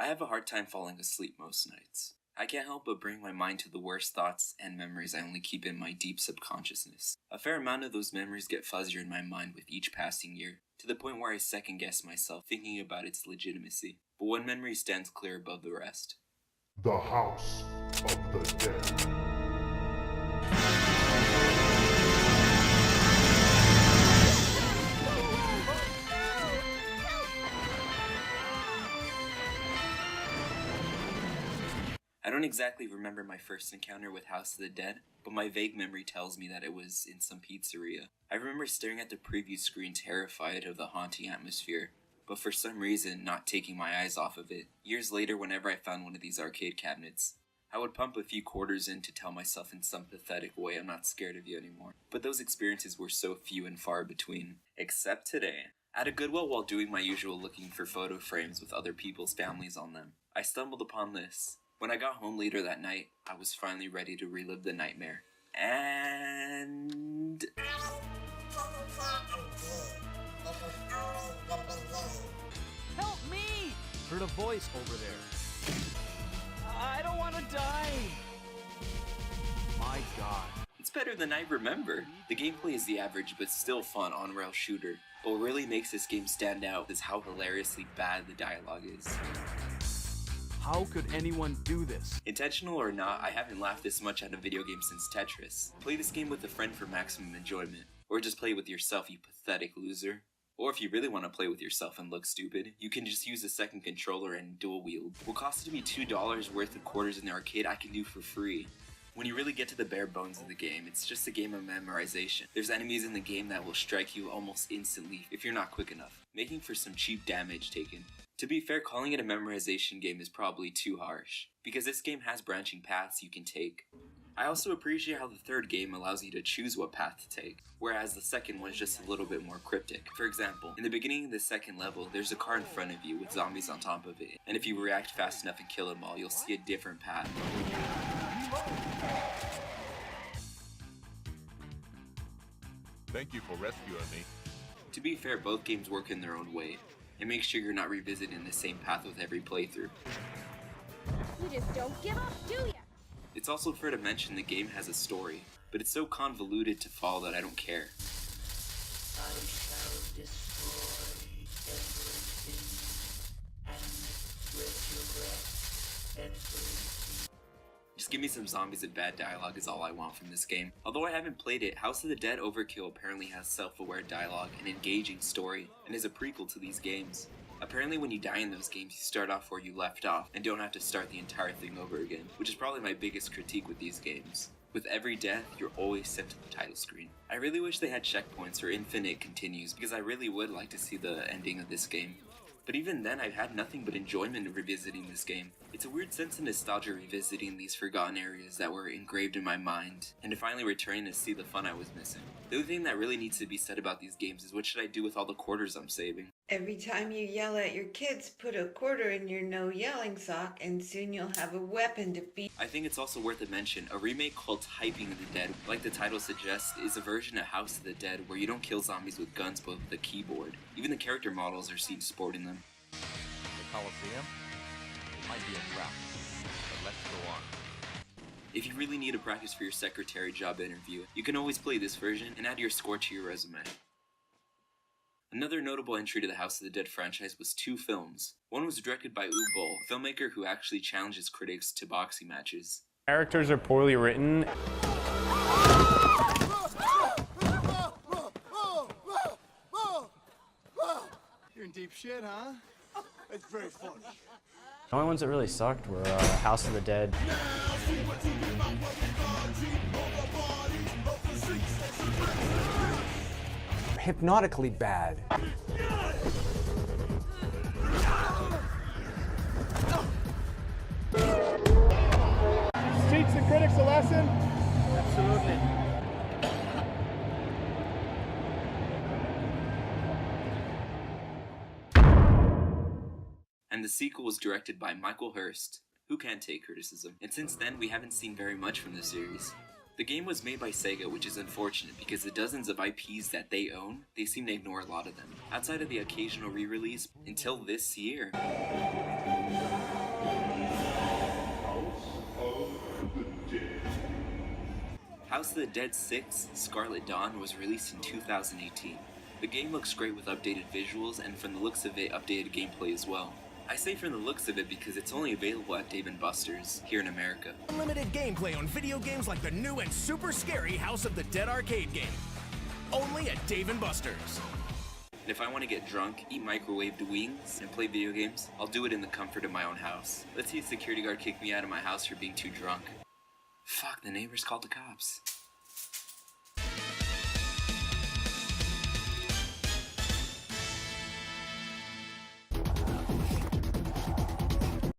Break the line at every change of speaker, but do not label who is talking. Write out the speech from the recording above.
I have a hard time falling asleep most nights. I can't help but bring my mind to the worst thoughts and memories I only keep in my deep subconsciousness. A fair amount of those memories get fuzzier in my mind with each passing year, to the point where I second guess myself thinking about its legitimacy. But one memory stands clear above the rest.
The House of the Dead.
I don't exactly remember my first encounter with House of the Dead, but my vague memory tells me that it was in some pizzeria. I remember staring at the preview screen terrified of the haunting atmosphere, but for some reason not taking my eyes off of it. Years later, whenever I found one of these arcade cabinets, I would pump a few quarters in to tell myself in some pathetic way I'm not scared of you anymore. But those experiences were so few and far between. Except today. At a Goodwill while doing my usual looking for photo frames with other people's families on them, I stumbled upon this. When I got home later that night, I was finally ready to relive the nightmare. And...
Help me! Heard a voice over there. I don't want to die! My god.
It's better than I remember. The gameplay is the average but still fun on-rail shooter. But what really makes this game stand out is how hilariously bad the dialogue is.
How could anyone do this?
Intentional or not, I haven't laughed this much at a video game since Tetris. Play this game with a friend for maximum enjoyment. Or just play with yourself, you pathetic loser. Or if you really want to play with yourself and look stupid, you can just use a second controller and dual wield. What costed me $2 worth of quarters in the arcade, I can do for free. When you really get to the bare bones of the game, it's just a game of memorization. There's enemies in the game that will strike you almost instantly if you're not quick enough, making for some cheap damage taken. To be fair, calling it a memorization game is probably too harsh, because this game has branching paths you can take. I also appreciate how the third game allows you to choose what path to take, whereas the second one is just a little bit more cryptic. For example, in the beginning of the second level, there's a car in front of you with zombies on top of it, and if you react fast enough and kill them all, you'll see a different path.
Thank you for rescuing me.
To be fair, both games work in their own way, and make sure you're not revisiting the same path with every playthrough.
You just don't give up, do ya?
It's also fair to mention the game has a story, but it's so convoluted to follow that I don't care.
I shall destroy everything and resurrect everything.
Just give me some zombies and bad dialogue is all I want from this game. Although I haven't played it, House of the Dead Overkill apparently has self-aware dialogue, an engaging story, and is a prequel to these games. Apparently when you die in those games, you start off where you left off, and don't have to start the entire thing over again, which is probably my biggest critique with these games. With every death, you're always sent to the title screen. I really wish they had checkpoints or infinite continues, because I really would like to see the ending of this game. But even then, I've had nothing but enjoyment revisiting this game. It's a weird sense of nostalgia revisiting these forgotten areas that were engraved in my mind, and to finally returning to see the fun I was missing. The only thing that really needs to be said about these games is what should I do with all the quarters I'm saving?
Every time you yell at your kids, put a quarter in your no yelling sock, and soon you'll have a weapon to beat.
I think it's also worth a mention, a remake called Typing of the Dead, like the title suggests, is a version of House of the Dead where you don't kill zombies with guns but with a keyboard. Even the character models are seen sporting them.
The Coliseum? It might be a trap, but let's go on.
If you really need to practice for your secretary job interview, you can always play this version and add your score to your resume. Another notable entry to the House of the Dead franchise was 2 films. One was directed by Uwe Boll, a filmmaker who actually challenges critics to boxing matches.
Characters are poorly written.
You're in deep shit, huh? It's very funny.
The only ones that really sucked were House of the Dead.
Hypnotically bad.
Teach the critics a lesson?
Absolutely.
And the sequel was directed by Michael Hurst, who can't take criticism, and since then we haven't seen very much from the series. The game was made by Sega, which is unfortunate because the dozens of IPs that they own, they seem to ignore a lot of them. Outside of the occasional re-release, until this year. House of the Dead 6: Scarlet Dawn was released in 2018. The game looks great with updated visuals, and from the looks of it, updated gameplay as well. I say from the looks of it because it's only available at Dave & Buster's here in America.
Unlimited gameplay on video games like the new and super scary House of the Dead arcade game. Only at Dave & Buster's.
And if I want to get drunk, eat microwaved wings, and play video games, I'll do it in the comfort of my own house. Let's see a security guard kick me out of my house for being too drunk. Fuck, the neighbors called the cops.